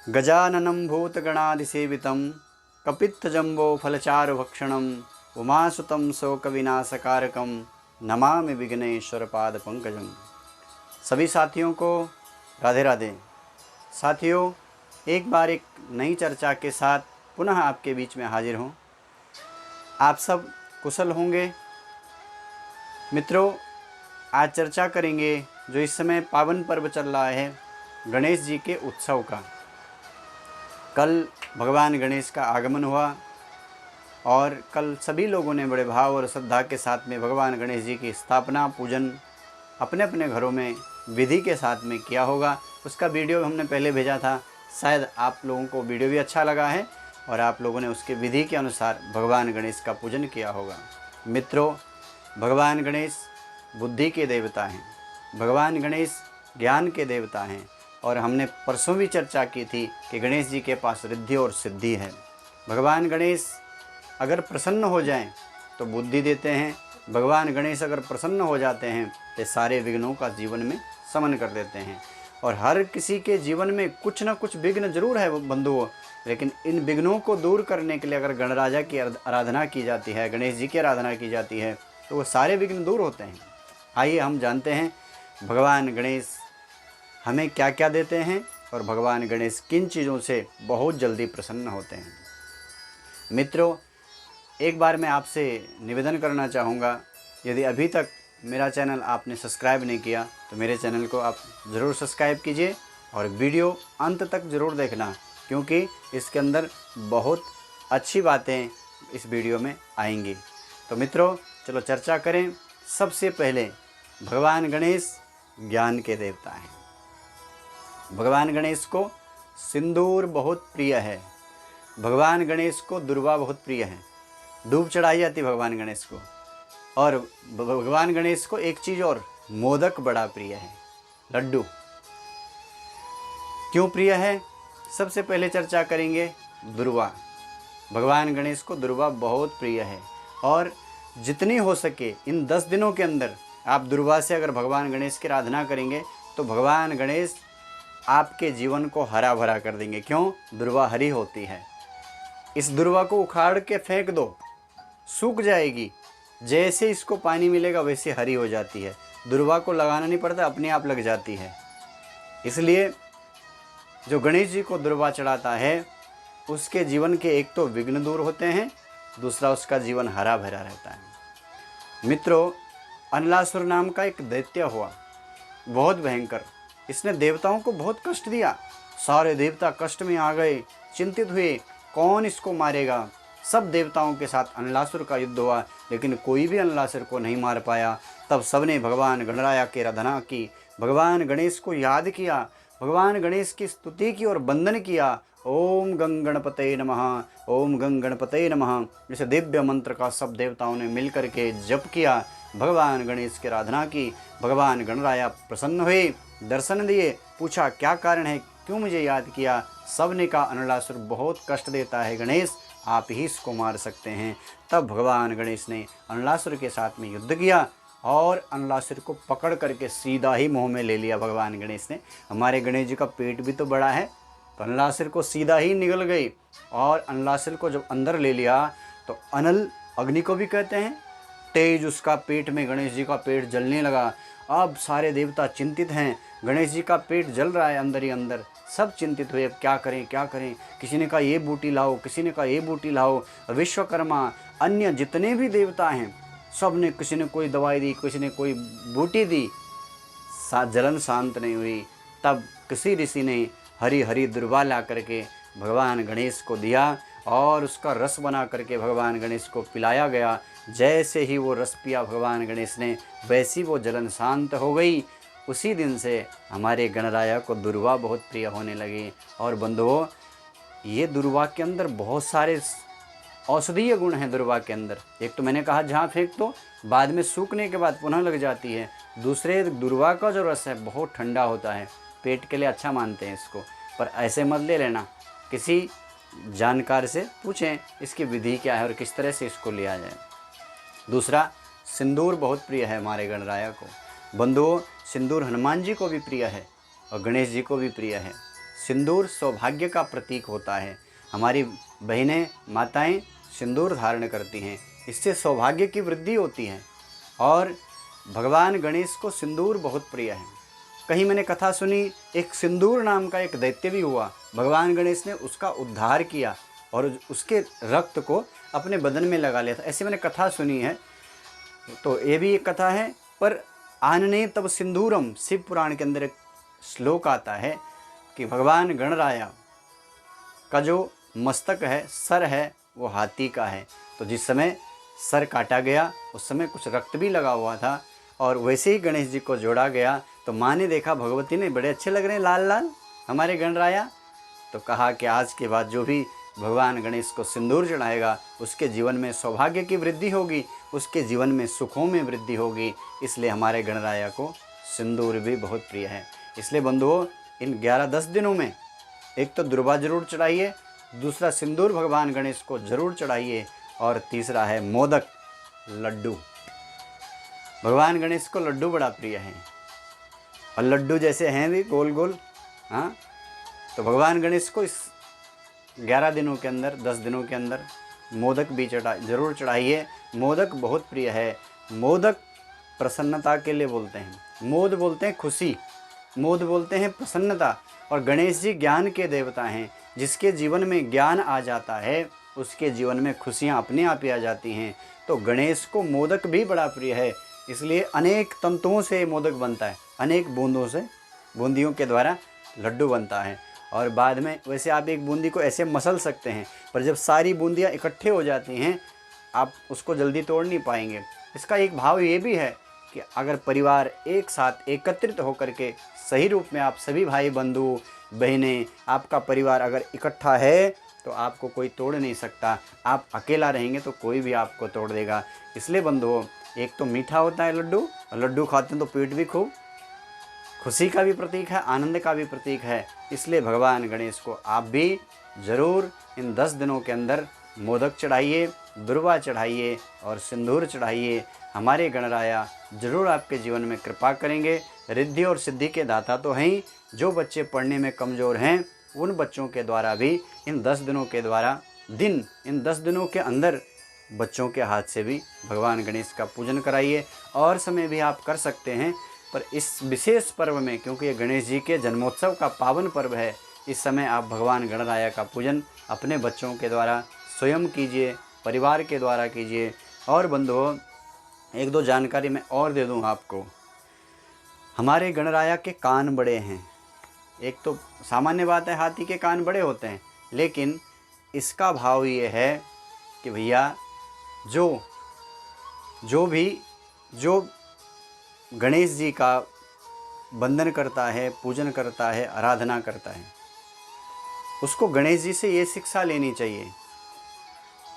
गजाननं भूतगणादिसेवितं कपित्थजम्बो फलचारुभक्षणं उमासुतं शोकविनाशकारकं नमामि विघ्नेश्वर पाद पंकजम। सभी साथियों को राधे राधे। साथियों, एक बार एक नई चर्चा के साथ पुनः आपके बीच में हाजिर हूँ। आप सब कुशल होंगे। मित्रों, आज चर्चा करेंगे जो इस समय पावन पर्व चल रहा है गणेश जी के उत्सव का। कल भगवान गणेश का आगमन हुआ और कल सभी लोगों ने बड़े भाव और श्रद्धा के साथ में भगवान गणेश जी की स्थापना पूजन अपने अपने घरों में विधि के साथ में किया होगा। उसका वीडियो हमने पहले भेजा था, शायद आप लोगों को वीडियो भी अच्छा लगा है और आप लोगों ने उसके विधि के अनुसार भगवान गणेश का पूजन किया होगा। मित्रों, भगवान गणेश बुद्धि के देवता हैं, भगवान गणेश ज्ञान के देवता हैं और हमने परसों भी चर्चा की थी कि गणेश जी के पास रिद्धि और सिद्धि है। भगवान गणेश अगर प्रसन्न हो जाएं तो बुद्धि देते हैं। भगवान गणेश अगर प्रसन्न हो जाते हैं तो सारे विघ्नों का जीवन में शमन कर देते हैं। और हर किसी के जीवन में कुछ न कुछ विघ्न जरूर है बंधुओं, लेकिन इन विघ्नों को दूर करने के लिए अगर गणराजा की आराधना की जाती है, गणेश जी की आराधना की जाती है तो वो सारे विघ्न दूर होते हैं। आइए हम जानते हैं भगवान गणेश हमें क्या क्या देते हैं और भगवान गणेश किन चीज़ों से बहुत जल्दी प्रसन्न होते हैं। मित्रों, एक बार मैं आपसे निवेदन करना चाहूँगा, यदि अभी तक मेरा चैनल आपने सब्सक्राइब नहीं किया तो मेरे चैनल को आप ज़रूर सब्सक्राइब कीजिए और वीडियो अंत तक ज़रूर देखना, क्योंकि इसके अंदर बहुत अच्छी बातें इस वीडियो में आएंगी। तो मित्रों, चलो चर्चा करें। सबसे पहले भगवान गणेश ज्ञान के देवता हैं। भगवान गणेश को सिंदूर बहुत प्रिय है। भगवान गणेश को दुर्वा बहुत प्रिय है। धूप चढ़ाई जाती भगवान गणेश को। और भगवान गणेश को एक चीज़ और, मोदक बड़ा प्रिय है, लड्डू। क्यों प्रिय है? सबसे पहले चर्चा करेंगे दुर्वा। भगवान गणेश को दुर्वा बहुत प्रिय है और जितनी हो सके इन 10 दिनों के अंदर आप दुर्वा से अगर भगवान गणेश की आराधना करेंगे तो भगवान गणेश आपके जीवन को हरा भरा कर देंगे। क्यों? दुर्वा हरी होती है। इस दुर्वा को उखाड़ के फेंक दो, सूख जाएगी। जैसे इसको पानी मिलेगा वैसे हरी हो जाती है। दुर्वा को लगाना नहीं पड़ता, अपने आप लग जाती है। इसलिए जो गणेश जी को दुर्वा चढ़ाता है उसके जीवन के एक तो विघ्न दूर होते हैं, दूसरा उसका जीवन हरा भरा रहता है। मित्रों, अनलासुर नाम का एक दैत्य हुआ, बहुत भयंकर। इसने देवताओं को बहुत कष्ट दिया। सारे देवता कष्ट में आ गए, चिंतित हुए कौन इसको मारेगा। सब देवताओं के साथ अनलासुर का युद्ध हुआ, लेकिन कोई भी अनलासुर को नहीं मार पाया। तब सबने भगवान गणराया की आराधना की, भगवान गणेश को याद किया, भगवान गणेश की स्तुति की और वंदन किया। ओम गं गणपतये नमः, ओम गं गणपतये नमः, जैसे दिव्य मंत्र का सब देवताओं ने मिल करके जप किया। भगवान गणेश की आराधना की। भगवान गणराया प्रसन्न हुए, दर्शन दिए, पूछा क्या कारण है, क्यों मुझे याद किया। सब ने कहा अनलासुर बहुत कष्ट देता है गणेश, आप ही इसको मार सकते हैं। तब भगवान गणेश ने अनलासुर के साथ में युद्ध किया और अनलासुर को पकड़ करके सीधा ही मुंह में ले लिया भगवान गणेश ने। हमारे गणेश जी का पेट भी तो बड़ा है, तो अनलासुर को सीधा ही निगल गई। और अनलासुर को जब अंदर ले लिया तो अनल, अग्नि को भी कहते हैं, तेज उसका पेट में, गणेश जी का पेट जलने लगा। अब सारे देवता चिंतित हैं, गणेश जी का पेट जल रहा है अंदर ही अंदर। सब चिंतित हुए, अब क्या करें क्या करें। किसी ने कहा ये बूटी लाओ, किसी ने कहा ये बूटी लाओ। विश्वकर्मा, अन्य जितने भी देवता हैं सब ने, किसी ने कोई दवाई दी, किसी ने कोई बूटी दी, जलन शांत नहीं हुई। तब किसी ऋषि ने हरी हरी दुर्वा ला करके भगवान गणेश को दिया और उसका रस बना करके भगवान गणेश को पिलाया गया। जैसे ही वो रस पिया भगवान गणेश ने, वैसी वो जलन शांत हो गई। उसी दिन से हमारे गणराया को दुर्वा बहुत प्रिय होने लगी। और बंधुओं, ये दुर्वा के अंदर बहुत सारे औषधीय गुण हैं। दुर्वा के अंदर एक तो मैंने कहा जहाँ फेंक तो बाद में सूखने के बाद पुनः लग जाती है। दूसरे, दुर्वा का जो रस है बहुत ठंडा होता है, पेट के लिए अच्छा मानते हैं इसको। पर ऐसे मत ले लेना, किसी जानकार से पूछें इसकी विधि क्या है और किस तरह से इसको लिया जाए। दूसरा, सिंदूर बहुत प्रिय है हमारे गणराया को। बंधुओं, सिंदूर हनुमान जी को भी प्रिय है और गणेश जी को भी प्रिय है। सिंदूर सौभाग्य का प्रतीक होता है। हमारी बहनें माताएं सिंदूर धारण करती हैं, इससे सौभाग्य की वृद्धि होती है। और भगवान गणेश को सिंदूर बहुत प्रिय है। कहीं मैंने कथा सुनी, एक सिंदूर नाम का एक दैत्य भी हुआ, भगवान गणेश ने उसका उद्धार किया और उसके रक्त को अपने बदन में लगा लिया था, ऐसी मैंने कथा सुनी है। तो ये भी एक कथा है। पर आनने तब सिंदूरम, शिव पुराण के अंदर एक श्लोक आता है कि भगवान गणराया का जो मस्तक है, सर है, वो हाथी का है। तो जिस समय सर काटा गया उस समय कुछ रक्त भी लगा हुआ था, और वैसे ही गणेश जी को जोड़ा गया। तो माँ ने देखा, भगवती ने, बड़े अच्छे लग रहे हैं लाल लाल हमारे गणराया। तो कहा कि आज के बाद जो भी भगवान गणेश को सिंदूर चढ़ाएगा उसके जीवन में सौभाग्य की वृद्धि होगी, उसके जीवन में सुखों में वृद्धि होगी। इसलिए हमारे गणराया को सिंदूर भी बहुत प्रिय है। इसलिए बंधुओं, इन 11-10 दिनों में एक तो दुर्वा जरूर चढ़ाइए, दूसरा सिंदूर भगवान गणेश को जरूर चढ़ाइए, और तीसरा है मोदक, लड्डू। भगवान गणेश को लड्डू बड़ा प्रिय है, और लड्डू जैसे हैं भी गोल गोल। हाँ, तो भगवान गणेश को इस 11 दिनों के अंदर, 10 दिनों के अंदर मोदक भी जरूर चढ़ाइए। मोदक बहुत प्रिय है। मोदक प्रसन्नता के लिए बोलते हैं। मोद बोलते हैं खुशी, मोद बोलते हैं प्रसन्नता। और गणेश जी ज्ञान के देवता हैं। जिसके जीवन में ज्ञान आ जाता है उसके जीवन में खुशियाँ अपने आप ही आ जाती हैं। तो गणेश को मोदक भी बड़ा प्रिय है। इसलिए अनेक तंतुओं से मोदक बनता है, अनेक बूंदों से, बूंदियों के द्वारा लड्डू बनता है। और बाद में वैसे आप एक बूंदी को ऐसे मसल सकते हैं, पर जब सारी बूंदियाँ इकट्ठे हो जाती हैं आप उसको जल्दी तोड़ नहीं पाएंगे। इसका एक भाव ये भी है कि अगर परिवार एक साथ एकत्रित होकर के सही रूप में, आप सभी भाई बंधु बहनें, आपका परिवार अगर इकट्ठा है तो आपको कोई तोड़ नहीं सकता। आप अकेला रहेंगे तो कोई भी आपको तोड़ देगा। इसलिए बंधुओं, एक तो मीठा होता है लड्डू, और लड्डू खाते हैं तो पेट भी खूब, खुशी का भी प्रतीक है, आनंद का भी प्रतीक है। इसलिए भगवान गणेश को आप भी ज़रूर इन 10 दिनों के अंदर मोदक चढ़ाइए, दुर्वा चढ़ाइए और सिंदूर चढ़ाइए। हमारे गणराया जरूर आपके जीवन में कृपा करेंगे। रिद्धि और सिद्धि के दाता तो हैं ही। जो बच्चे पढ़ने में कमज़ोर हैं उन बच्चों के द्वारा भी इन 10 दिनों के द्वारा इन 10 दिनों के अंदर बच्चों के हाथ से भी भगवान गणेश का पूजन कराइए। और समय भी आप कर सकते हैं, पर इस विशेष पर्व में, क्योंकि ये गणेश जी के जन्मोत्सव का पावन पर्व है, इस समय आप भगवान गणराया का पूजन अपने बच्चों के द्वारा स्वयं कीजिए, परिवार के द्वारा कीजिए। और बंधुओं, 1-2 जानकारी मैं और दे दूं आपको। हमारे गणराया के कान बड़े हैं। एक तो सामान्य बात है, हाथी के कान बड़े होते हैं, लेकिन इसका भाव ये है कि भैया जो गणेश जी का वंदन करता है, पूजन करता है, आराधना करता है, उसको गणेश जी से ये शिक्षा लेनी चाहिए।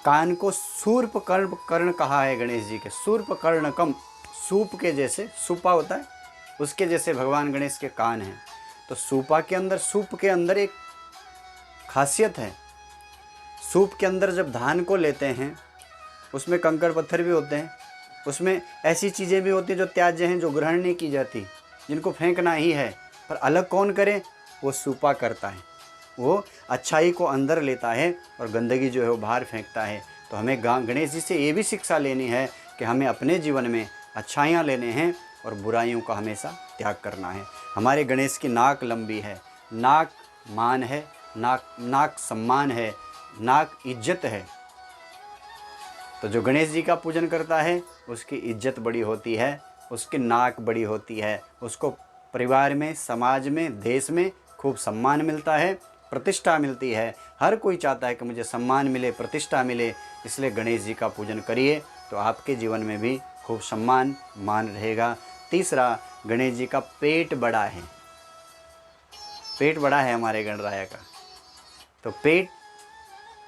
कान को सूर्प कर्ण कहा है गणेश जी के। सूर्प कर्णकम, सूप के जैसे, सूपा होता है उसके जैसे भगवान गणेश के कान हैं। तो सूप के अंदर एक खासियत है। सूप के अंदर जब धान को लेते हैं उसमें कंकड़ पत्थर भी होते हैं, उसमें ऐसी चीज़ें भी होती हैं जो त्याज्य हैं, जो ग्रहण नहीं की जाती, जिनको फेंकना ही है। पर अलग कौन करे? वो सूपा करता है। वो अच्छाई को अंदर लेता है और गंदगी जो है वो बाहर फेंकता है। तो हमें गणेश जी से ये भी शिक्षा लेनी है कि हमें अपने जीवन में अच्छाइयाँ लेने हैं और बुराइयों का हमेशा त्याग करना है। हमारे गणेश की नाक लंबी है, नाक मान है, नाक सम्मान है, नाक इज्जत है। तो जो गणेश जी का पूजन करता है उसकी इज्जत बड़ी होती है, उसकी नाक बड़ी होती है, उसको परिवार में, समाज में, देश में खूब सम्मान मिलता है, प्रतिष्ठा मिलती है। हर कोई चाहता है कि मुझे सम्मान मिले, प्रतिष्ठा मिले। इसलिए गणेश जी का पूजन करिए तो आपके जीवन में भी खूब सम्मान मान रहेगा। तीसरा, गणेश जी का पेट बड़ा है। पेट बड़ा है हमारे गणराया का, तो पेट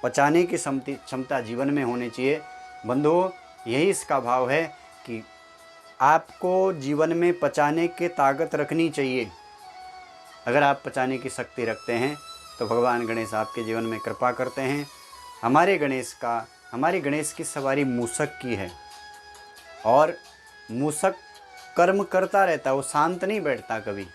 पचाने की क्षमता जीवन में होनी चाहिए। बंधुओं, यही इसका भाव है कि आपको जीवन में पचाने की ताकत रखनी चाहिए। अगर आप पचाने की शक्ति रखते हैं तो भगवान गणेश आपके जीवन में कृपा करते हैं। हमारे गणेश की सवारी मूषक की है, और मूषक कर्म करता रहता है, वो शांत नहीं बैठता कभी।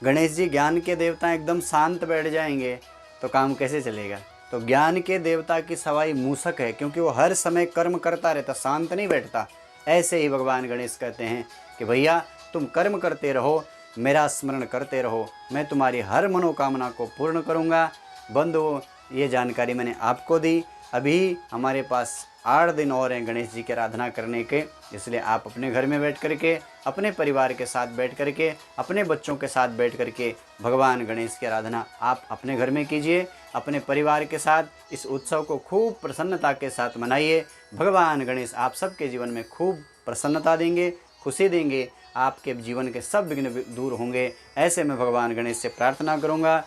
गणेश जी ज्ञान के देवता एकदम शांत बैठ जाएंगे तो काम कैसे चलेगा। तो ज्ञान के देवता की सवाई मूसक है, क्योंकि वो हर समय कर्म करता रहता, शांत नहीं बैठता। ऐसे ही भगवान गणेश कहते हैं कि भैया तुम कर्म करते रहो, मेरा स्मरण करते रहो, मैं तुम्हारी हर मनोकामना को पूर्ण करूँगा। बंधुओं, ये जानकारी मैंने आपको दी। अभी हमारे पास 8 दिन और हैं गणेश जी की आराधना करने के, इसलिए आप अपने घर में बैठ करके, अपने परिवार के साथ बैठ करके, अपने बच्चों के साथ बैठ करके भगवान गणेश की आराधना आप अपने घर में कीजिए। अपने परिवार के साथ इस उत्सव को खूब प्रसन्नता के साथ मनाइए। भगवान गणेश आप सबके जीवन में खूब प्रसन्नता देंगे, खुशी देंगे, आपके जीवन के सब विघ्न दूर होंगे। ऐसे में भगवान गणेश से प्रार्थना करूँगा।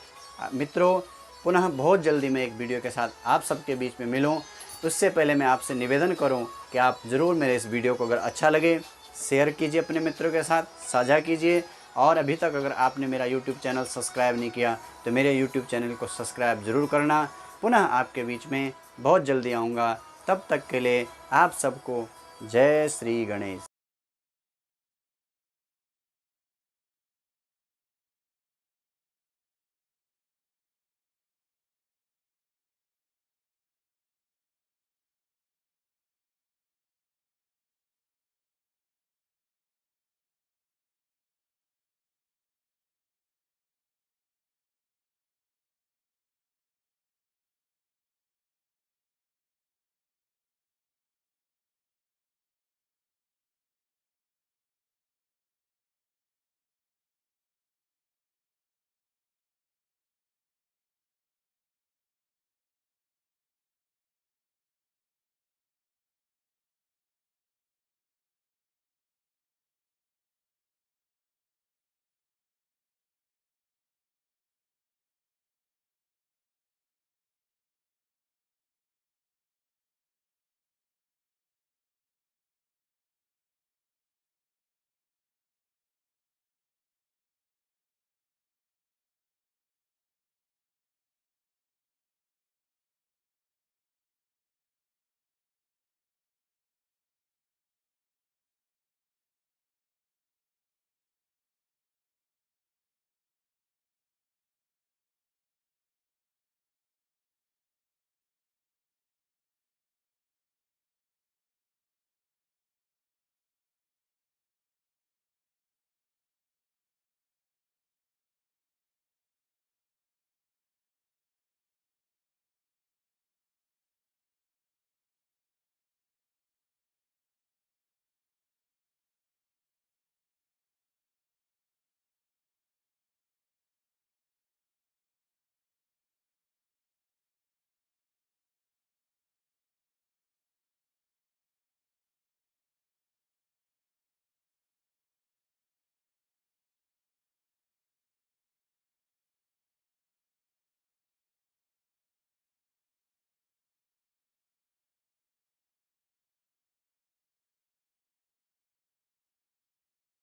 मित्रों, पुनः बहुत जल्दी मैं एक वीडियो के साथ आप सबके बीच में मिलूँ। उससे पहले मैं आपसे निवेदन करूं कि आप ज़रूर मेरे इस वीडियो को अगर अच्छा लगे शेयर कीजिए, अपने मित्रों के साथ साझा कीजिए। और अभी तक अगर आपने मेरा YouTube चैनल सब्सक्राइब नहीं किया तो मेरे YouTube चैनल को सब्सक्राइब ज़रूर करना। पुनः आपके बीच में बहुत जल्दी आऊँगा। तब तक के लिए आप सबको जय श्री गणेश।